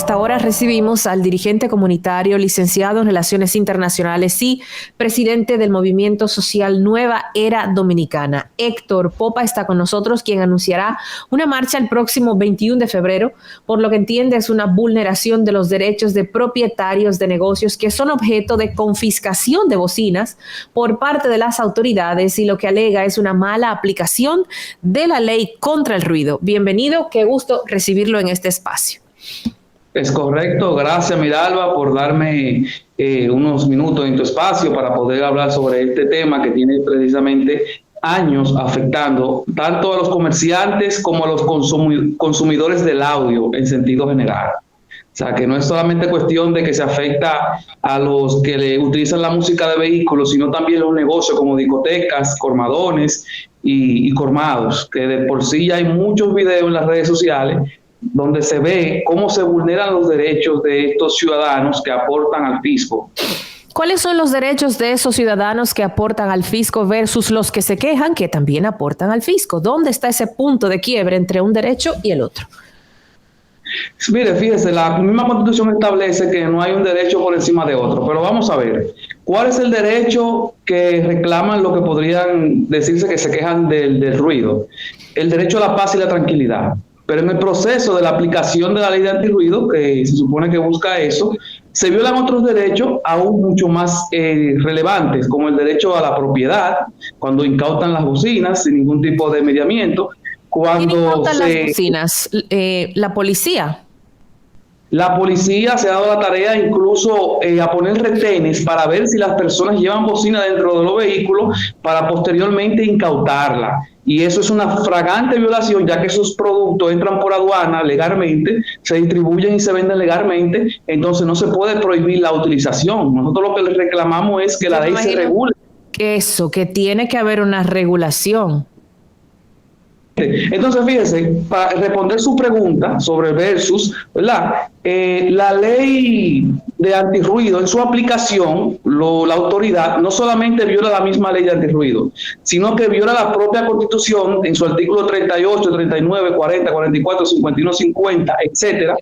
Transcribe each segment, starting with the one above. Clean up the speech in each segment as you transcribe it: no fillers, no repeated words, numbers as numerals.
esta hora recibimos al dirigente comunitario, licenciado en Relaciones Internacionales y presidente del movimiento social Nueva Era Dominicana. Héctor Popa está con nosotros, quien anunciará una marcha el próximo 21 de febrero, por lo que entiende es una vulneración de los derechos de propietarios de negocios que son objeto de confiscación de bocinas por parte de las autoridades, y lo que alega es una mala aplicación de la ley contra el ruido. Bienvenido, qué gusto recibirlo en este espacio. Es correcto, gracias Miralba por darme unos minutos en tu espacio para poder hablar sobre este tema que tiene precisamente años afectando tanto a los comerciantes como a los consumidores del audio en sentido general. O sea, que no es solamente cuestión de que se afecta a los que le utilizan la música de vehículos, sino también los negocios como discotecas, colmadones y colmados, que de por sí ya hay muchos videos en las redes sociales donde se ve cómo se vulneran los derechos de estos ciudadanos que aportan al fisco. ¿Cuáles son los derechos de esos ciudadanos que aportan al fisco versus los que se quejan que también aportan al fisco? ¿Dónde está ese punto de quiebre entre un derecho y el otro? Mire, fíjese, la misma Constitución establece que no hay un derecho por encima de otro, pero vamos a ver, ¿cuál es el derecho que reclaman lo que podrían decirse que se quejan del ruido? El derecho a la paz y la tranquilidad. Pero en el proceso de la aplicación de la ley de antirruido, que se supone que busca eso, se violan otros derechos aún mucho más relevantes, como el derecho a la propiedad, cuando incautan las bocinas sin ningún tipo de mediamiento. ¿Quién incauta las bocinas? ¿La policía? La policía se ha dado la tarea incluso a poner retenes para ver si las personas llevan bocina dentro de los vehículos para posteriormente incautarla. Y eso es una flagrante violación, ya que esos productos entran por aduana legalmente, se distribuyen y se venden legalmente, entonces no se puede prohibir la utilización. Nosotros lo que les reclamamos es que la ley se regule. Eso, que tiene que haber una regulación. Entonces, fíjese, para responder su pregunta sobre versus, ¿verdad? La ley de antirruido, en su aplicación, la autoridad no solamente viola la misma ley de antirruido, sino que viola la propia Constitución en su artículo 38, 39, 40, 44, 51, 50, etcétera,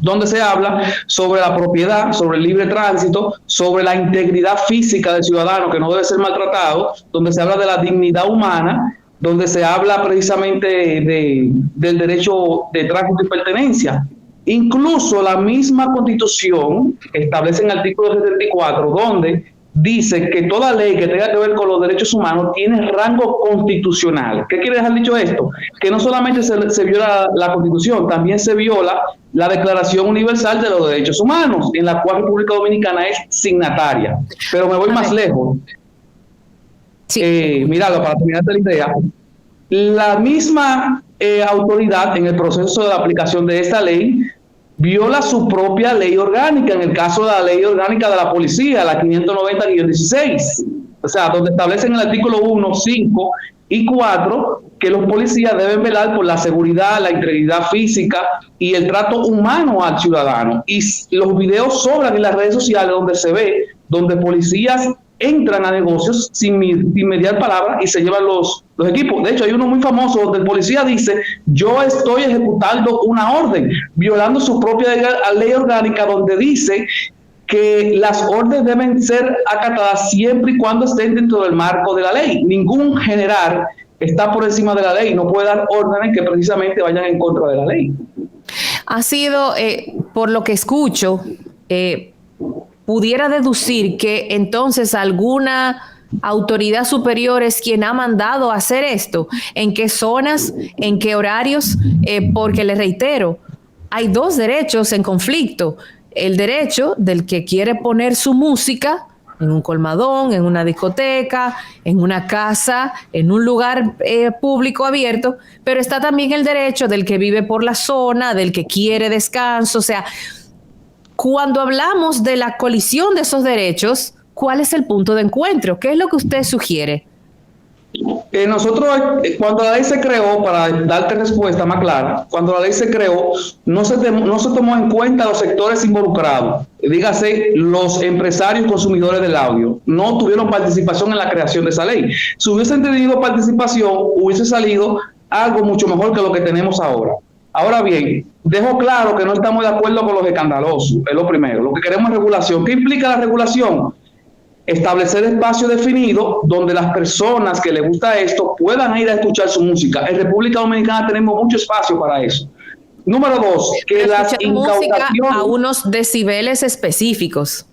donde se habla sobre la propiedad, sobre el libre tránsito, sobre la integridad física del ciudadano que no debe ser maltratado, donde se habla de la dignidad humana, donde se habla precisamente del derecho de tránsito y pertenencia. Incluso la misma Constitución establece en el artículo 74, donde dice que toda ley que tenga que ver con los derechos humanos tiene rango constitucional. ¿Qué quiere dejar dicho esto? Que no solamente se viola la Constitución, también se viola la Declaración Universal de los Derechos Humanos, en la cual República Dominicana es signataria. Pero me voy más lejos. Sí. Míralo, para terminar la idea, la misma autoridad en el proceso de la aplicación de esta ley viola su propia ley orgánica, en el caso de la ley orgánica de la policía, la 590-16, o sea, donde establecen en el artículo 1, 5 y 4 que los policías deben velar por la seguridad, la integridad física y el trato humano al ciudadano. Y los videos sobran en las redes sociales donde se ve, donde policías entran a negocios sin mediar palabra y se llevan los equipos. De hecho, hay uno muy famoso donde el policía dice: yo estoy ejecutando una orden, violando su propia ley orgánica, donde dice que las órdenes deben ser acatadas siempre y cuando estén dentro del marco de la ley. Ningún general está por encima de la ley, no puede dar órdenes que precisamente vayan en contra de la ley. Ha sido, por lo que escucho, pudiera deducir que entonces alguna autoridad superior es quien ha mandado hacer esto. ¿En qué zonas? ¿En qué horarios? Porque les reitero, hay dos derechos en conflicto. El derecho del que quiere poner su música en un colmadón, en una discoteca, en una casa, en un lugar público abierto, pero está también el derecho del que vive por la zona, del que quiere descanso. O sea, cuando hablamos de la colisión de esos derechos, ¿cuál es el punto de encuentro? ¿Qué es lo que usted sugiere? Nosotros, cuando la ley se creó, para darte respuesta más clara, cuando la ley se creó, no se tomó en cuenta los sectores involucrados, dígase los empresarios consumidores del audio, no tuvieron participación en la creación de esa ley. Si hubiesen tenido participación, hubiese salido algo mucho mejor que lo que tenemos ahora. Ahora bien, dejo claro que no estamos de acuerdo con los escandalosos, es lo primero. Lo que queremos es regulación. ¿Qué implica la regulación? Establecer espacios definidos donde las personas que les gusta esto puedan ir a escuchar su música. En República Dominicana tenemos mucho espacio para eso. Número dos, que las música a unos decibeles específicos.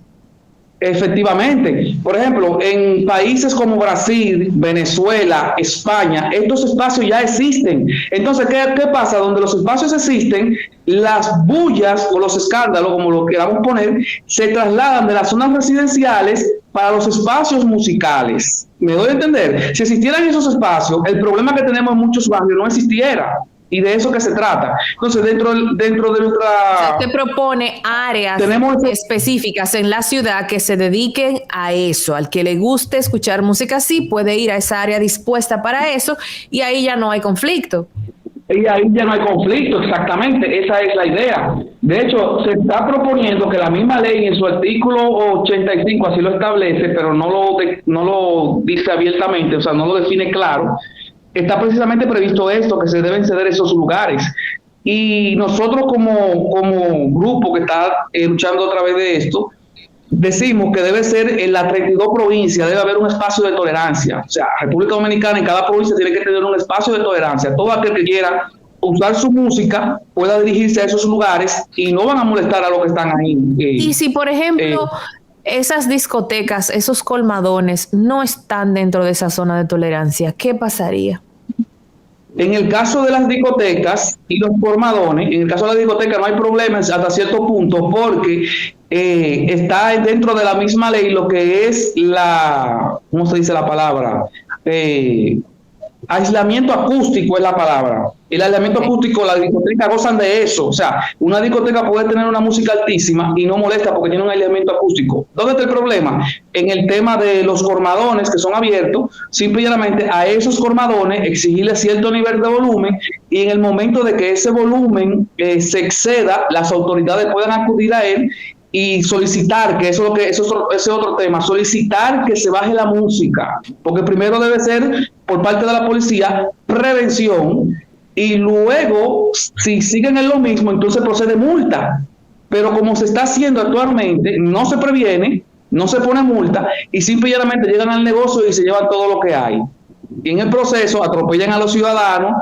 Efectivamente. Por ejemplo, en países como Brasil, Venezuela, España, estos espacios ya existen. Entonces, ¿qué pasa? Donde los espacios existen, las bullas o los escándalos, como lo queramos poner, se trasladan de las zonas residenciales para los espacios musicales. ¿Me doy a entender? Si existieran esos espacios, el problema que tenemos en muchos barrios no existiera. Y de eso que se trata. Entonces, dentro de nuestra... Usted propone áreas específicas en la ciudad que se dediquen a eso. Al que le guste escuchar música así, puede ir a esa área dispuesta para eso y ahí ya no hay conflicto. Y ahí ya no hay conflicto, exactamente, esa es la idea. De hecho, se está proponiendo que la misma ley en su artículo 85 así lo establece, pero no lo dice abiertamente, o sea, no lo define claro. Está precisamente previsto esto, que se deben ceder esos lugares. Y nosotros como grupo que está luchando a través de esto, decimos que debe ser en las 32 provincias, debe haber un espacio de tolerancia. O sea, República Dominicana en cada provincia tiene que tener un espacio de tolerancia. Todo aquel que quiera usar su música pueda dirigirse a esos lugares y no van a molestar a los que están ahí. Y si, por ejemplo... esas discotecas, esos colmadones no están dentro de esa zona de tolerancia, ¿qué pasaría? En el caso de las discotecas y los colmadones, en el caso de las discotecas no hay problemas hasta cierto punto porque está dentro de la misma ley lo que es ¿cómo se dice la palabra? Aislamiento acústico es la palabra. El aislamiento acústico, las discotecas gozan de eso. O sea, una discoteca puede tener una música altísima y no molesta porque tiene un aislamiento acústico. ¿Dónde está el problema? En el tema de los colmadones que son abiertos, simplemente a esos colmadones exigirle cierto nivel de volumen y en el momento de que ese volumen se exceda, las autoridades puedan acudir a él y solicitar, que eso es otro tema, solicitar que se baje la música, porque primero debe ser por parte de la policía prevención y luego si siguen en lo mismo entonces procede multa, pero como se está haciendo actualmente no se previene, no se pone multa y simplemente llegan al negocio y se llevan todo lo que hay y en el proceso atropellan a los ciudadanos.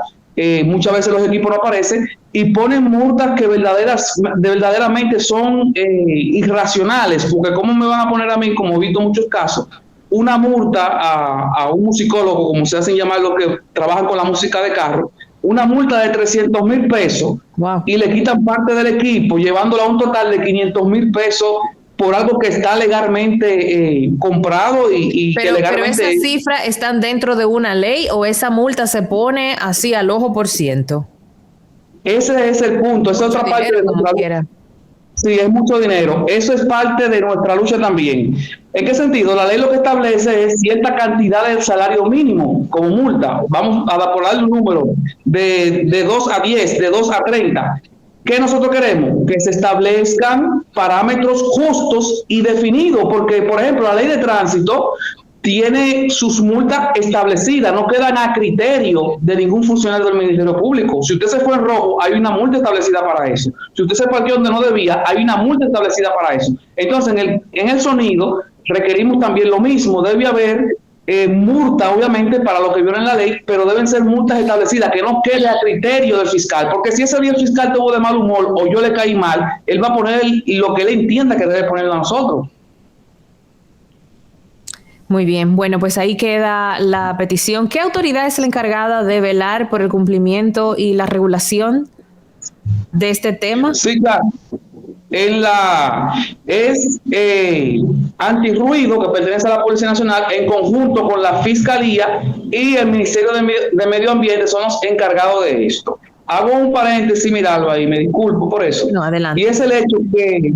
Muchas veces los equipos no aparecen y ponen multas que verdaderamente son irracionales, porque ¿cómo me van a poner a mí, como he visto en muchos casos, una multa a un musicólogo, como se hacen llamar los que trabajan con la música de carro, una multa de 300,000 pesos wow, y le quitan parte del equipo, llevándola a un total de 500,000 pesos por algo que está legalmente comprado y pero, que legalmente... ¿Pero esas cifras están dentro de una ley o esa multa se pone así al ojo por ciento? Ese es el punto, esa es otra parte de nuestra lucha. Sí, es mucho dinero. Eso es parte de nuestra lucha también. ¿En qué sentido? La ley lo que establece es cierta cantidad del salario mínimo como multa. Vamos a darle un número de 2 a 10, de 2 a 30. ¿Qué nosotros queremos? Que se establezcan parámetros justos y definidos, porque, por ejemplo, la ley de tránsito tiene sus multas establecidas, no quedan a criterio de ningún funcionario del Ministerio Público. Si usted se fue en rojo, hay una multa establecida para eso. Si usted se parqueó donde no debía, hay una multa establecida para eso. Entonces, en el sonido, requerimos también lo mismo. Debe haber multa, obviamente, para los que violen la ley, pero deben ser multas establecidas, que no quede a criterio del fiscal, porque si ese día el fiscal tuvo de mal humor o yo le caí mal, él va a poner lo que él entienda que debe ponerlo a nosotros. Muy bien, bueno, pues ahí queda la petición. ¿Qué autoridad es la encargada de velar por el cumplimiento y la regulación de este tema? Sí, claro. Es Antirruido, que pertenece a la Policía Nacional, en conjunto con la Fiscalía y el Ministerio de Medio Ambiente son los encargados de esto. Hago un paréntesis, mirarlo ahí, me disculpo por eso. No, adelante. Y es el hecho que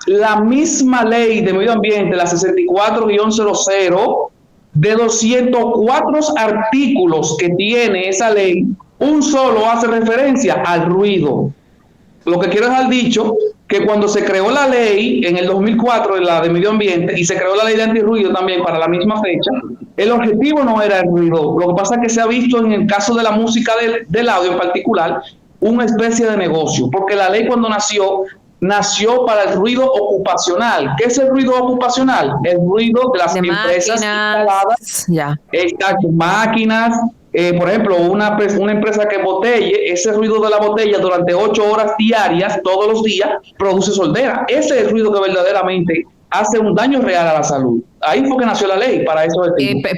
la misma ley de medio ambiente, la 64-00, de 204 artículos que tiene esa ley, un solo hace referencia al ruido. Lo que quiero dejar dicho, que cuando se creó la ley en el 2004, la de medio ambiente, y se creó la ley de antirruido también para la misma fecha, el objetivo no era el ruido. Lo que pasa es que se ha visto en el caso de la música del audio en particular, una especie de negocio, porque la ley cuando nació para el ruido ocupacional. ¿Qué es el ruido ocupacional? El ruido de las empresas instaladas, exacto, máquinas. Por ejemplo, una empresa que embotelle, ese ruido de la botella durante 8 horas diarias, todos los días, produce soldera. Ese es el ruido que verdaderamente hace un daño real a la salud. Ahí fue que nació la ley, para eso.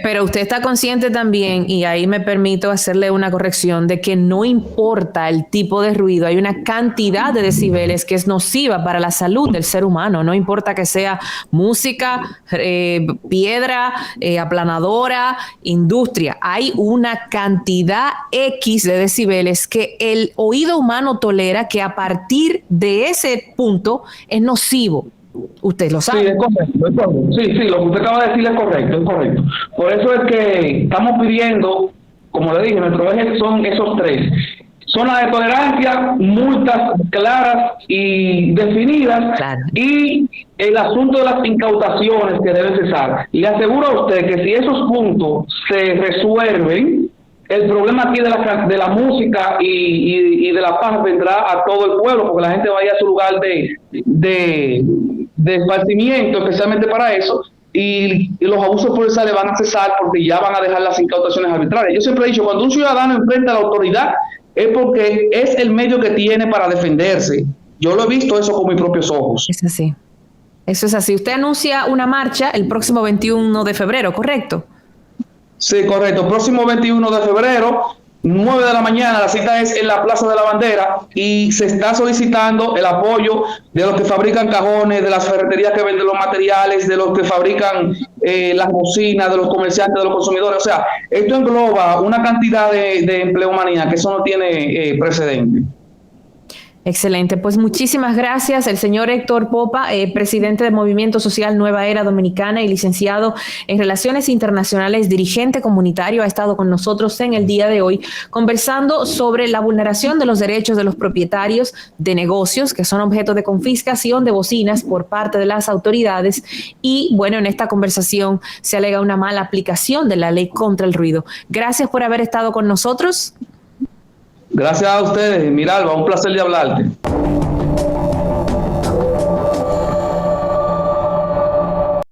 Pero usted está consciente también, y ahí me permito hacerle una corrección, de que no importa el tipo de ruido, hay una cantidad de decibeles que es nociva para la salud del ser humano, no importa que sea música, piedra, aplanadora, industria, hay una cantidad X de decibeles que el oído humano tolera, que a partir de ese punto es nocivo. Usted lo sabe. Sí, es correcto. Sí, lo que usted acaba de decir es correcto. Por eso es que estamos pidiendo, como le dije, nuestro eje son esos 3. Zona de tolerancia, multas claras y definidas, claro, y el asunto de las incautaciones que deben cesar. Le aseguro a usted que si esos puntos se resuelven, el problema aquí de la música y de la paz vendrá a todo el pueblo, porque la gente va a ir a su lugar de esparcimiento, especialmente para eso, y los abusos policiales van a cesar porque ya van a dejar las incautaciones arbitrarias. Yo siempre he dicho, cuando un ciudadano enfrenta a la autoridad es porque es el medio que tiene para defenderse. Yo lo he visto eso con mis propios ojos. Es así. Eso es así. Usted anuncia una marcha el próximo 21 de febrero, ¿correcto? Sí, correcto. Próximo 21 de febrero, 9 de la mañana, la cita es en la Plaza de la Bandera y se está solicitando el apoyo de los que fabrican cajones, de las ferreterías que venden los materiales, de los que fabrican las bocinas, de los comerciantes, de los consumidores. O sea, esto engloba una cantidad de empleomanía que eso no tiene precedente. Excelente, pues muchísimas gracias. El señor Héctor Popa, presidente del Movimiento Social Nueva Era Dominicana y licenciado en Relaciones Internacionales, dirigente comunitario, ha estado con nosotros en el día de hoy conversando sobre la vulneración de los derechos de los propietarios de negocios que son objeto de confiscación de bocinas por parte de las autoridades. Y bueno, en esta conversación se alega una mala aplicación de la ley contra el ruido. Gracias por haber estado con nosotros. Gracias a ustedes, Miralba, un placer de hablarte.